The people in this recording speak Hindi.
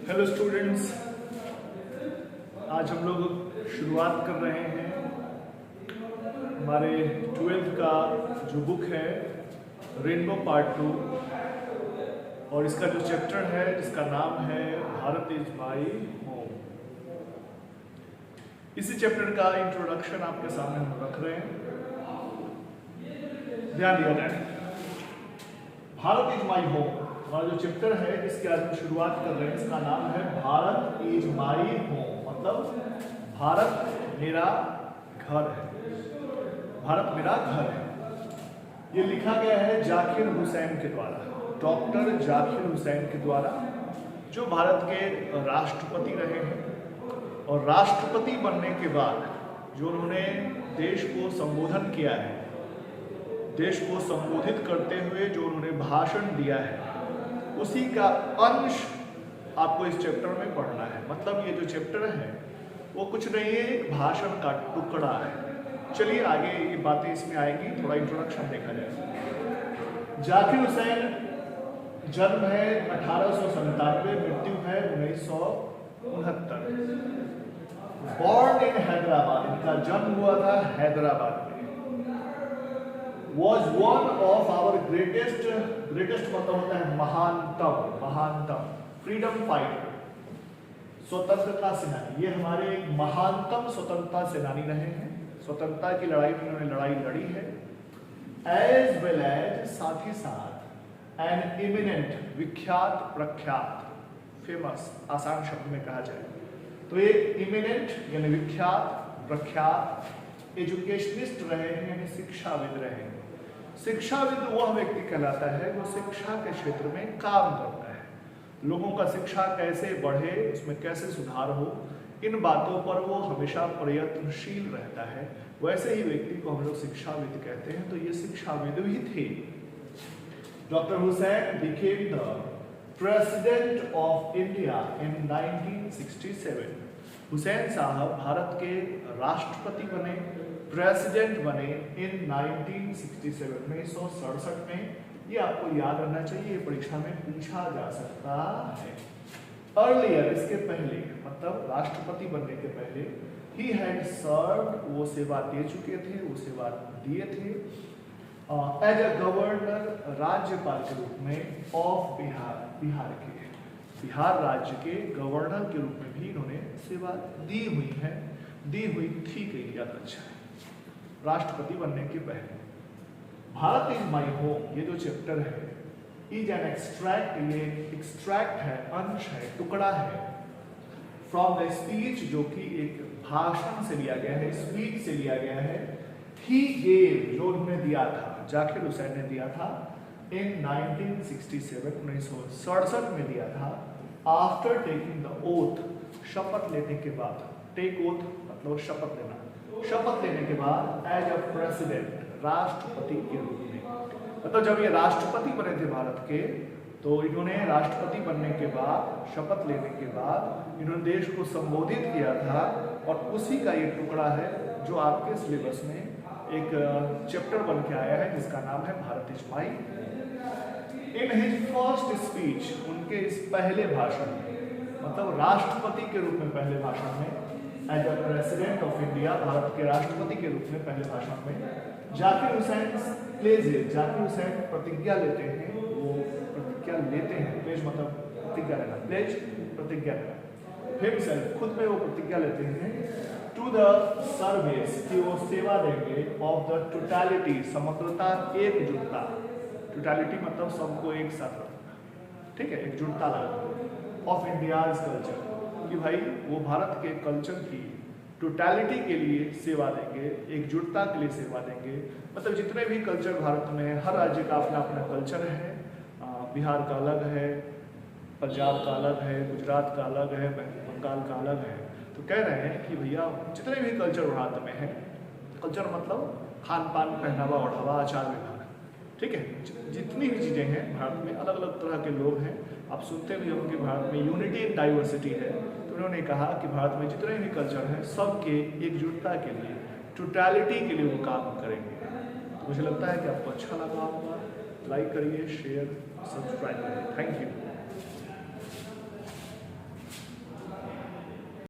हेलो स्टूडेंट्स, आज हम लोग शुरुआत कर रहे हैं हमारे 12th का जो बुक है रेनबो पार्ट 2 और इसका जो चैप्टर है जिसका नाम है भारत इज माई होम। इसी चैप्टर का इंट्रोडक्शन आपके सामने हम रख रहे हैं, ध्यान दिया जाए। भारत इज माई होम हमारा जो चैप्टर है जिसकी आज हम शुरुआत कर रहे हैं, इसका नाम है भारत इज माई होम, मतलब भारत मेरा घर है, भारत मेरा घर है। ये लिखा गया है जाकिर हुसैन के द्वारा, डॉक्टर जाकिर हुसैन के द्वारा, जो भारत के राष्ट्रपति रहे हैं और राष्ट्रपति बनने के बाद जो उन्होंने देश को संबोधन किया है, देश को संबोधित करते हुए जो उन्होंने भाषण दिया है, उसी का अंश आपको इस चैप्टर में पढ़ना है। मतलब ये जो चैप्टर है वो कुछ नहीं है, एक भाषण का टुकड़ा है। चलिए आगे ये बातें इसमें आएंगी, थोड़ा इंट्रोडक्शन देखा जाए। जाकिर हुसैन जन्म है 1897, मृत्यु है 1969। बॉर्न इन हैदराबाद, इनका जन्म हुआ था हैदराबाद में। was one of our greatest मतलब होता है महानतम फ्रीडम फाइटर, स्वतंत्रता सेनानी। ये हमारे एक महानतम स्वतंत्रता सेनानी रहे हैं, स्वतंत्रता की लड़ाई में उन्होंने लड़ाई लड़ी है। एज वेल एज साथ ही साथ एन इमिनेंट, विख्यात प्रख्यात, फेमस आसान शब्द में कहा जाए तो ये इमिनेंट यानी विख्यात प्रख्यात एजुकेशनिस्ट रहे हैं, यानी शिक्षाविद रहे हैं। शिक्षाविद वह व्यक्ति कहलाता है जो शिक्षा के क्षेत्र में काम करता है, लोगों का शिक्षा कैसे बढ़े, उसमें कैसे सुधार हो, इन बातों पर वो हमेशा प्रयत्नशील रहता है। वैसे ही व्यक्ति को हम लोग शिक्षाविद कहते हैं, तो ये शिक्षाविद भी थे। Doctor Hussain became the president of India in 1967। Hussain साहब भारत के राष्ट्रपति बने, प्रेसिडेंट बने इन 1967 में, 1967 में। ये आपको याद रहना चाहिए, परीक्षा में पूछा जा सकता है। अर्लियर, इसके पहले मतलब राष्ट्रपति बनने के पहले, ही हैड सर्व्ड, वो सेवा दे चुके थे, वो सेवा दिए थे एज अ गवर्नर, राज्यपाल के रूप में ऑफ बिहार राज्य के गवर्नर के रूप में भी इन्होंने सेवा दी हुई है, दी हुई थी, कहीं ज्यादा अच्छा है। राष्ट्रपति बनने के पहले भारत इज माई होम, ये जो चैप्टर है, इज एन एक्सट्रैक्ट, ये एक्सट्रैक्ट है, अंश है, टुकड़ा है, फ्रॉम द स्पीच, जो कि एक भाषण से लिया गया है, स्पीच से लिया गया है। ही गेव, जो उन्होंने दिया था, जाकिर हुसैन ने दिया था इन 1967, 1967 में दिया था। आफ्टर टेकिंग द ओथ, शपथ लेने के बाद, टेक ओथ मतलब शपथ लेना, शपथ लेने के बाद एज अ प्रेसिडेंट, राष्ट्रपति के रूप में। मतलब जब ये राष्ट्रपति बने थे भारत के, तो इन्होंने राष्ट्रपति बनने के बाद, शपथ लेने के बाद इन्होंने देश को संबोधित किया था, और उसी का ये टुकड़ा है जो आपके सिलेबस में एक चैप्टर बन के आया है, जिसका नाम है Bharat is my. In his first speech, उनके इस पहले भाषण में, मतलब राष्ट्रपति के रूप में पहले भाषण में, as a president of India, Bharat के राष्ट्रपति के रूप में पहले भाषण में, जाकिर हुसैन प्लेजेज, जाकिर हुसैन प्रतिज्ञा लेते हैं, वो प्रतिज्ञा लेते हैं, प्लेज मतलब प्रतिज्ञा लेना, प्लेज प्रतिज्ञा लेना, हिमसेल्फ खुद में वो प्रतिज्ञा लेते हैं, टू द सर्विस, कि वो सेवा देंगे, ऑफ द टोटलिटी, समग्रता, एकजुटता, टोटलिटी मतलब सबको एक साथ रखना, ठीक है, एकजुटता लाना, ऑफ इंडियाज कल्चर, कि भाई वो भारत के कल्चर की टोटलिटी के लिए सेवा देंगे, एकजुटता के लिए सेवा देंगे। मतलब जितने भी कल्चर भारत में है, हर राज्य का अपना अपना कल्चर है, बिहार का अलग है, पंजाब का अलग है, गुजरात का अलग है, बंगाल का अलग है। तो कह रहे हैं कि भैया जितने भी कल्चर भारत में है, कल्चर मतलब खान पान, पहनावा ओढ़ावा, आचार विभाग, ठीक है, जितनी भी चीज़ें हैं भारत में, अलग अलग तरह के लोग हैं। आप सुनते भी होंगे भारत में यूनिटी इन डाइवर्सिटी है, तो उन्होंने कहा कि भारत में जितने भी कल्चर हैं, सबके एकजुटता के लिए, टोटलिटी के लिए वो काम करेंगे। तो मुझे लगता है कि आपको अच्छा लगा होगा। लाइक करिए, शेयर, सब्सक्राइब करिए। Thank you.